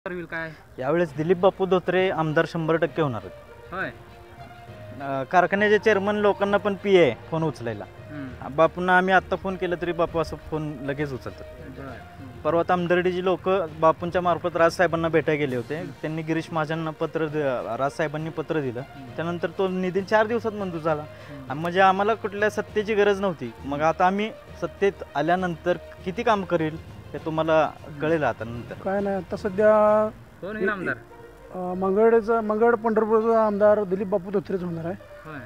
होईल काय यावेळेस दिलीप बापू धोत्रे आमदार 100% होणार आहेत. होय. कारखान्याचे चेअरमन लोकांना पण पी आहे फोन उचलायला. बापूंना आम्ही आत्ता फोन केला तरी बापू असं फोन लगेच उचलतात. परवा आमदर्डीची लोक बापूंच्या मार्फत राजसाहेबांना भेटायला गेले होते. त्यांनी गिरीश महाजनांना राजसाहेबांनी पत्र दिलं. त्यानंतर तो निधी 4 दिवसात मंजूर झाला. म्हणजे आम्हाला कुठल्या सत्तेची गरज नव्हती. मग आता आम्ही सत्तेत आल्यानंतर किती काम करेल हे तुम्हाला कळेल. आता नंतर काय नाही, आता सध्या कोण आहे आमदार? मंगळ पंढरपूरचा आमदार दिलीप बापू धोत्रेच होणार आहे. होय.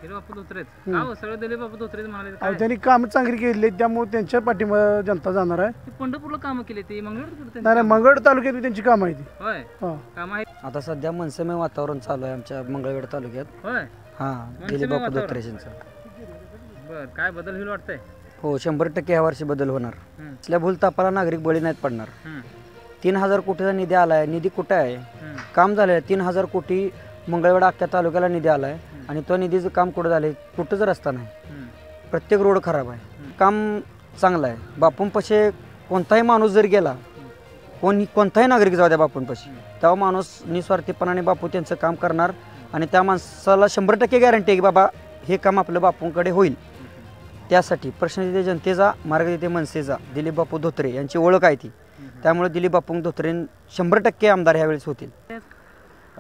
दिलीप बापू धोत्रेच का हो? सगळं दिलीप बापू धोत्रेच म्हणाले काय? त्यांनी कामं चांगली केली, त्यामुळे त्यांच्या पाठीमागे जनता जाणार आहे. ते पंढरपूरला कामं केली ती मंगळ नाही, मंगळ तालुक्यात त्यांची कामं आहे ती. होय. काम आहे. आता सध्या मनसेमय वातावरण चालू आहे आमच्या मंगळवेढ तालुक्यात. होय. हां, दिलीप बापू धोत्रेंचं. बर, काय बदल होईल वाटतंय? हो, 100% या वर्षी बदल होणार. असल्या भूलतापाला नागरिक बळी नाहीत पडणार. 3000 कोटीचा निधी आलाय. निधी कुठे आहे? काम झालंय. 3000 कोटी मंगळवेढा अख्ख्या तालुक्याला निधी आलाय आणि तो निधीचं काम कुठं झालंय? कुठंच रस्ता नाही. प्रत्येक रोड खराब आहे. काम चांगलं आहे. बापूंपाशी कोणताही माणूस जर गेला, कोणताही नागरिक जाऊ द्या बापूंपाशी, तेव्हा माणूस निस्वार्थीपणाने बापू त्यांचं काम करणार आणि त्या माणसाला 100% गॅरंटी आहे की बाबा हे काम आपलं बापूंकडे होईल. त्यासाठी प्रश्न जनतेचा, मार्ग देते मनसेचा, दिलीप बापू धोत्रे यांची ओळख आहे ती. त्यामुळे दिलीप बापू धोत्रे 100% आमदार ह्यावेळेस होतील.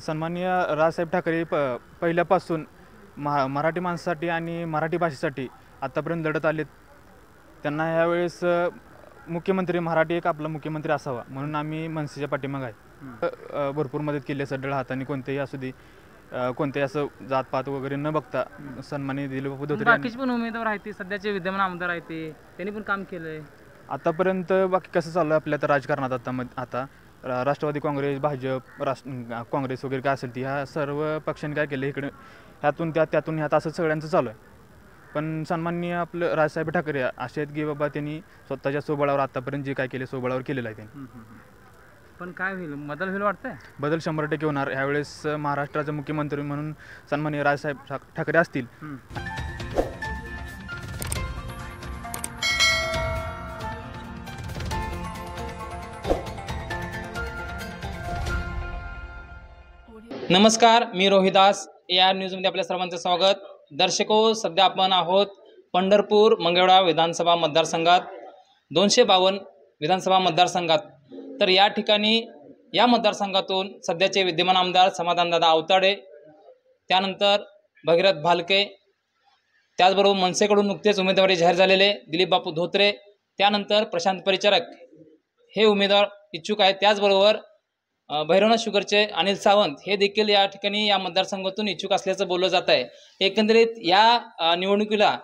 सन्माननीय राजसाहेब ठाकरे पहिल्यापासून मराठी माणसासाठी आणि मराठी भाषेसाठी आतापर्यंत लढत आलेत. त्यांना ह्यावेळेस मुख्यमंत्री, मराठी एक आपला मुख्यमंत्री असावा म्हणून आम्ही मनसेच्या पाठीमागे आहे. भरपूर मदत केली आहे. सढळ हाताने कोणतेही असू दे, कोणतेही असं जातपात वगैरे न बघता सन्माननीय दिलीप बापू धोत्रे. बाकीचे पण उमेदवार आहेत ते, सध्याचे विद्यमान आमदार आहेत ते, त्यांनी पण काम केलंय. आतापर्यंत बाकी कसं चाललं आपल्या तर राजकारणात आता राष्ट्रवादी काँग्रेस, भाजप, काँग्रेस वगैरे काय असेल ती ह्या सर्व पक्षांनी काय केलं इकडे ह्यातून त्यातून ह्यात असं सगळ्यांचं चालू आहे. पण सन्माननीय आपलं राजसाहेब ठाकरे असे आहेत की बाबा त्यांनी स्वतःच्या सोबळावर आतापर्यंत जे काय केले सोबळावर केलेलं आहे त्यांनी. पण काय होईल? बदल होईल वाटतंय? बदल 100% होणार. ह्यावेळेस महाराष्ट्राचे मुख्यमंत्री म्हणून सन्माननीय राजसाहेब ठाकरे असतील. नमस्कार, मी रोहिदास. या न्यूजमध्ये आपल्या सर्वांचं स्वागत. दर्शको, सध्या आपण आहोत पंढरपूर मंगळवेढा विधानसभा मतदारसंघात, 252 विधानसभा मतदारसंघात. तर या ठिकाणी या मतदारसंघातून सध्याचे विद्यमान आमदार समाधानदादा आवताडे, त्यानंतर भगीरथ भालके, त्याचबरोबर मनसेकडून नुकतेच उमेदवारी जाहीर झालेले दिलीप बापू धोत्रे, त्यानंतर प्रशांत परिचारक हे उमेदवार इच्छुक आहेत. त्याचबरोबर भैरवनाथ शुगरचे अनिल सावंत हे देखील या ठिकाणी या मतदारसंघातून इच्छुक असल्याचं बोललं जात आहे. एकंदरीत या निवडणुकीला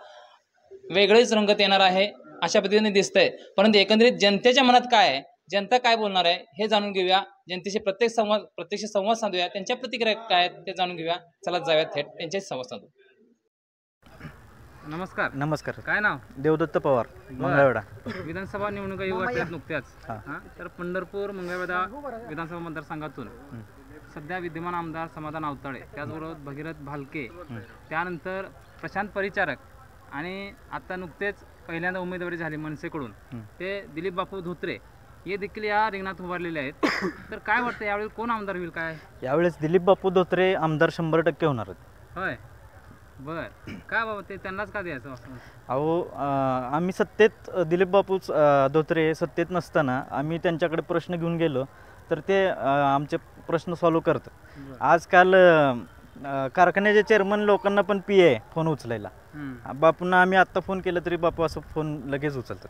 वेगळेच रंगत येणार आहे अशा पद्धतीने दिसतंय. परंतु एकंदरीत जनतेच्या मनात काय आहे, जनता काय बोलणार आहे हे जाणून घेऊया. जनतेशी प्रत्यक्ष संवाद साधूया. त्यांच्या प्रतिक्रिया काय आहेत ते जाणून घेऊया. चला जाऊया थेट त्यांच्याशी संवाद साधू. नमस्कार. नमस्कार. काय नाव? देवदत्त पवार, मंगळवेढा. विधानसभा निवडणुका येऊ वाटल्यात नुकत्याच. तर पंढरपूर मंगळवेढा विधानसभा मतदारसंघातून सध्या विद्यमान आमदार समाधान आवताडे, त्याचबरोबर भगीरथ भालके, त्यानंतर प्रशांत परिचारक आणि आता नुकतेच पहिल्यांदा उमेदवारी झाली मनसेकडून ते दिलीप बापू धोत्रे हे देखील या रिंगणात उभारलेले आहेत. तर काय वाटतं यावेळी कोण आमदार होईल? काय यावेळेस दिलीप बापू धोत्रे आमदार 100% होणार आहेत. होय. बर, काय बाबा ते त्यांनाच का द्यायचं असं? अहो, आम्ही सत्तेत दिलीप बापू धोत्रे सत्तेत नसताना आम्ही त्यांच्याकडे प्रश्न घेऊन गेलो तर ते आमचे प्रश्न सॉल्व्ह करतात. आजकाल कारखान्याचे चेअरमन लोकांना पण पी आहे फोन उचलायला. बापूंना आम्ही आत्ता फोन केला तरी बापू असं फोन लगेच उचलतात.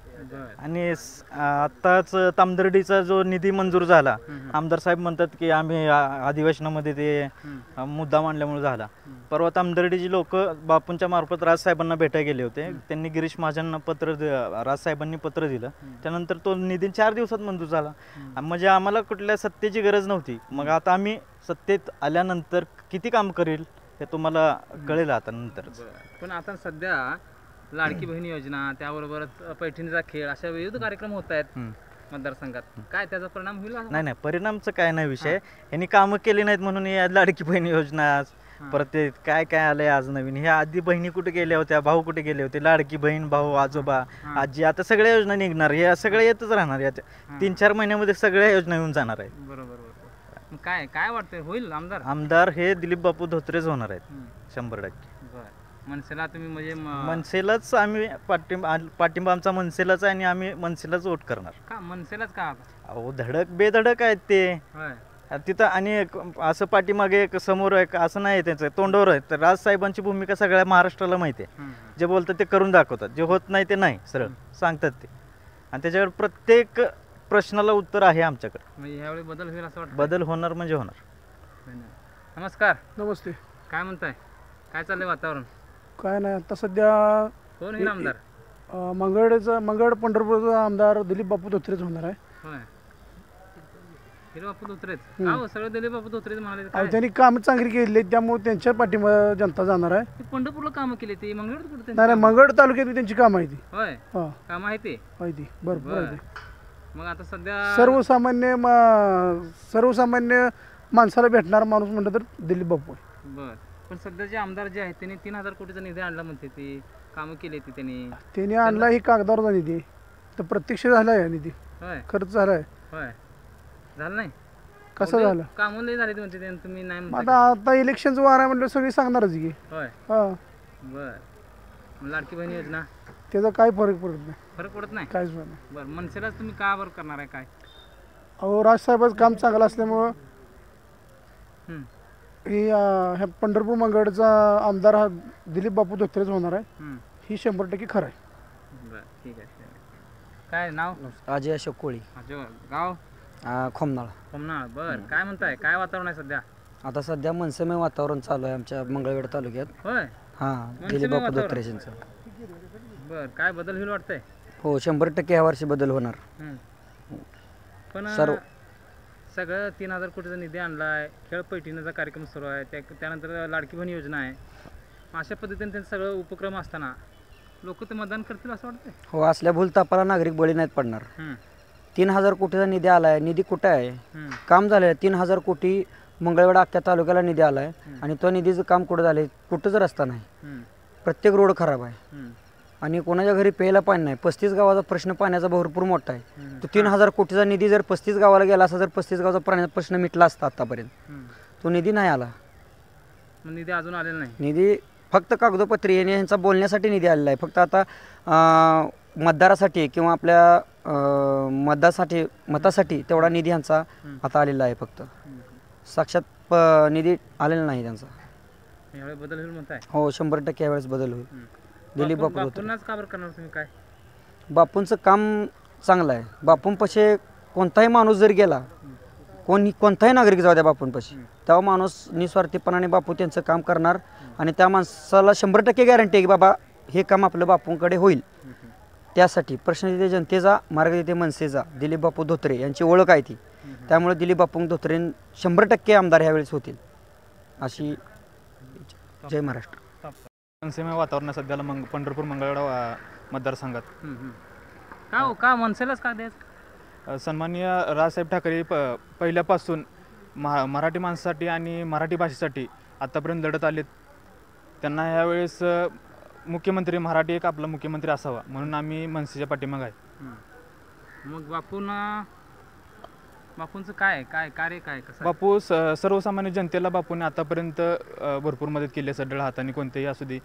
आणि आत्ताच तामदर्डीचा जो निधी मंजूर झाला, आमदार साहेब म्हणतात की आम्ही अधिवेशनामध्ये ते मुद्दा मांडल्यामुळे झाला. परवा तामदर्डीची लोक बापूंच्या मार्फत राजसाहेबांना भेटायला गेले होते. त्यांनी गिरीश महाजनांना राजसाहेबांनी पत्र दिलं. त्यानंतर तो निधी 4 दिवसात मंजूर झाला. म्हणजे आम्हाला कुठल्या सत्तेची गरज नव्हती. मग आता आम्ही सत्तेत आल्यानंतर किती काम करेल हे तुम्हाला कळेल आता नंतर. पण आता सध्या लाडकी बहीण योजना, त्याबरोबरच पैठणीचा खेळ, अशा विविध कार्यक्रम होत आहेत मतदारसंघात. काय त्याचा परिणाम होईल? नाही, परिणामचं काय नाही विषय. यांनी कामं केली नाहीत म्हणून या लाडकी बहीण योजना परत ते काय काय आलंय आज नवीन. हे आधी बहिणी कुठे गेल्या होत्या, भाऊ कुठे गेले होते, लाडकी बहीण, भाऊ, आजोबा, आजी, आता सगळ्या योजना निघणार. या सगळ्या येतच राहणार. याच्या 3-4 महिन्यामध्ये सगळ्या योजना येऊन जाणार आहेत. बरोबर. मग काय काय वाटतंय होईल आमदार? आमदार हे दिलीप बापू धोत्रेच होणार आहेत 100%. बरं, मनसेला तुम्ही म्हणजे मनसेलाच आम्ही पाठिंबा आमचा मनसेलाच आहे आणि आम्ही मनसेलाच वोट करणार. का मनसेलाच का? अहो धडक बेधडक आहेत ते होय. तिथं. आणि असं पाठीमागे एक समोर एक असं नाही त्यांचं तोंडावर आहे. तर राजसाहेबांची भूमिका सगळ्या महाराष्ट्राला माहिती आहे. जे बोलतात ते करून दाखवतात, जे होत नाही ते नाही सरळ सांगतात ते. आणि त्याच्यावर प्रत्येक प्रश्नाला उत्तर आहे आमच्याकडे. म्हणजे ह्यावेळी बदल होईल असं वाटतं? बदल होणार म्हणजे होणार. धन्यवाद. नमस्कार. नमस्ते. काय म्हणताय, काय चाललंय वातावरण? काय नाही, आता सध्या कोण होईल आमदार? मंगळ पंढरपूरचा आमदार दिलीप बापू धोत्रेच होणार आहे. होय, दिलीप बापू धोत्रेच. का हो सगळं दिलीप बापू धोत्रेच म्हणाले? अहो, त्यांनी कामं चांगली केली त्यामुळे त्यांच्या पाठिंबा जनता जाणार आहे. ते पंढरपूरला कामं केली ती मंगळूर कुठे? नाही, मंगळ तालुक्यात बी त्यांची कामं आहे ती. होय, हा, का माहिती माहिती भरपूर आहे. मग आता सध्या सर्वसामान्य माणसाला भेटणारा माणूस म्हटलं तर दिलीप बापू आहे. बर, पण सध्याचे आमदार जे आहेत त्यांनी 3000 कोटीचा निधी आणला म्हणते, ती कामं केली ती त्यांनी आणला ही कागदावरचा निधी, तर प्रत्यक्ष झाला आहे निधी, होय खर्च झाला आहे. होय, झालं नाही? कसं झालं? कामं लई झाली म्हणते ते, तुम्ही नाही म्हणताय. आता इलेक्शनचं वार आहे म्हटलं सगळी सांगणारच की. होय. हा, बर, लाडकी बहीण योजना त्याचा काय फरक पडत नाही, फरक पडत नाही? काहीच नाही. बरं, मनसेलाच तुम्ही का बरं करणार आहे काय? अहो, राजसाहेबाचं काम चांगलं असल्यामुळं हम्म, ही ह्या पंढरपूर मंगळचा आमदार हा दिलीप बापू धोत्रेच होणार आहे. हम्म. ही 100% खरं आहे. बरं, ठीक आहे. काय नाव? अजय अशोक कोळी, गाव? खोमनाळ. कोमनाळ. बरं, काय म्हणताय, काय वातावरण आहे सध्या? आता सध्या मनसेमय वातावरण चालू आहे आमच्या मंगळवेढा तालुक्यात. होय. हां, मनसेमय दिलीप बापू वातावरण? धोत्रेजींचं. बरं, काय बदल होईल वाटतंय? हो, 100% ह्या वर्षी बदल होणार. पण सर्व सगळं 3000 कोटीचा निधी आणलाय, खेळपैठणीचा कार्यक्रम सुरू आहे, त्यानंतर लाडकी बहीण योजना आहे. अशा पद्धतीने त्यांचं सगळं उपक्रम असताना लोक ते मतदान करतील असं वाटतंय? हो, असल्या भूलतापाला नागरिक बळी नाहीत पडणार. 3000 कोटीचा निधी आलाय. निधी कुठे आहे? काम झालं आहे. 3000 कोटी मंगळवेढा अख्ख्या तालुक्याला निधी आलाय आणि तो निधीचं काम कुठं झालंय? कुठंच रस्ता नाही, प्रत्येक रोड खराब आहे आणि कोणाच्या घरी प्यायला पाणी नाही. 35 गावाचा प्रश्न पाण्याचा भरपूर मोठा आहे. तो 3000 कोटीचा निधी जर 35 गावाला गेला असता तर 35 गावाचा पाण्याचा प्रश्न मिटला असता आतापर्यंत. तो निधी नाही आला. निधी अजून आलेला नाही. निधी फक्त कागदोपत्री आणि यांचा बोलण्यासाठी निधी आलेला आहे. फक्त आता मतदारासाठी किंवा आपल्या मतासाठी तेवढा निधी यांचा आता आलेला आहे. फक्त साक्षात निधी आलेला नाही त्यांचा. यावेळी बदल होईल म्हणताय? हो, 100% यावेळेस बदल होईल. दिलीप बापू बापूंनाच का बरं करणार तुम्ही? काय बापूंचं काम चांगलं आहे. बापूंपाशी कोणताही माणूस जर गेला, कोणताही नागरिक जाऊ द्या बापूंपाशी, तेव्हा माणूस निस्वार्थीपणाने बापू त्यांचं काम करणार आणि त्या माणसाला 100% गॅरंटी आहे की बाबा हे काम आपलं बापूंकडे होईल. त्यासाठी प्रश्न तिथे जनतेचा, मार्ग तिथे मनसेचा. दिलीप बापू धोत्रे यांची ओळख आहे ती, त्यामुळे दिलीप बापू धोत्रे 100% आमदार ह्यावेळेस होतील अशी. जय महाराष्ट्र. मनसेमय वातावरण सध्याला पंढरपूर मंगळवेढा मतदारसंघात. का हो, का मनसेलाच का द्यायचं? सन्माननीय राजसाहेब ठाकरे पहिल्यापासून मराठी माणसासाठी आणि मराठी भाषेसाठी आतापर्यंत लढत आलेत. त्यांना यावेळेस मुख्यमंत्री, मराठी एक आपला मुख्यमंत्री असावा म्हणून आम्ही मनसेच्या पाठीमागे आहे. मग बापूंचं काय काय कार्य काय कसं? बापू सर्वसामान्य जनतेला बापूने आतापर्यंत भरपूर मदत केली आहे. सढळ हाताने कोणतेही असू दे,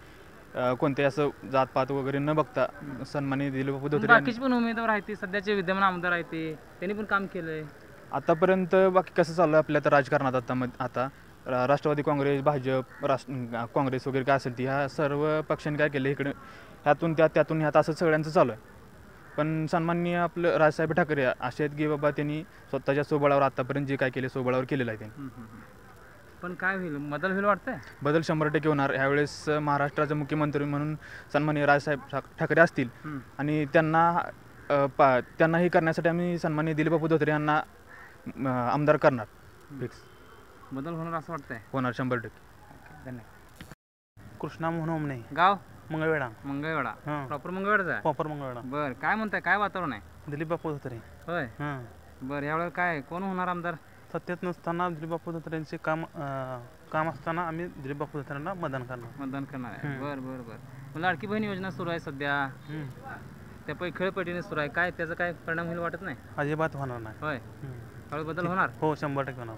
कोणतेही असं जातपात वगैरे न बघता सन्माननीय दिलीप बापू धोत्रे. बाकीचे पण उमेदवार आहेत, सध्याचे विद्यमान आमदार आहेत, त्यांनी पण काम केलंय आतापर्यंत. बाकी कसं चालू आहे आपल्या तर राजकारणात आता राष्ट्रवादी काँग्रेस, भाजप, काँग्रेस वगैरे काय असेल ती ह्या सर्व पक्षांनी काय केलं इकडे ह्यातून त्यातून ह्यात असं सगळ्यांचं चालू आहे. पण सन्माननीय आपलं राजसाहेब ठाकरे असे आहेत की बाबा त्यांनी स्वतःच्या सोबळावर आतापर्यंत जे काय केले सोबळावर केलेलं आहे त्यांनी. पण काय होईल, बदल होईल वाटतंय? बदल 100% होणार. ह्यावेळेस महाराष्ट्राचे मुख्यमंत्री म्हणून सन्माननीय राजसाहेब ठाकरे असतील आणि त्यांना हे करण्यासाठी आम्ही सन्माननीय दिलीप बापू धोत्रे यांना आमदार करणार. फिक्स बदल होणार असं वाटतंय? होणार 100%. धन्यवाद. कृष्णा म्हणून नाही, गाव? मंगळवेढा. मंगळवेढा. प्रॉपर मंगळवेढाचा आहे? प्रॉपर मंगळवेढा. बरं, काय म्हणताय, काय वातावरण आहे? दिलीप बापू धोत्रे. होय. बरं, यावेळेला काय कोण होणार आमदार? सत्तेत नसताना दिलीप बापू धोत्रे यांचे काम काम असताना आम्ही दिलीप बापू धोत्रेंना मतदान करणार. मतदान करणार आहे. बरं बरं बरं. मग लाडकी बहीण योजना सुरू आहे सध्या, त्या खेळपट्टीने सुरू आहे, काय त्याचा काय परिणाम होईल वाटत नाही? अजिबात होणार नाही. होय, हळू बदल होणार. हो 100% होणार.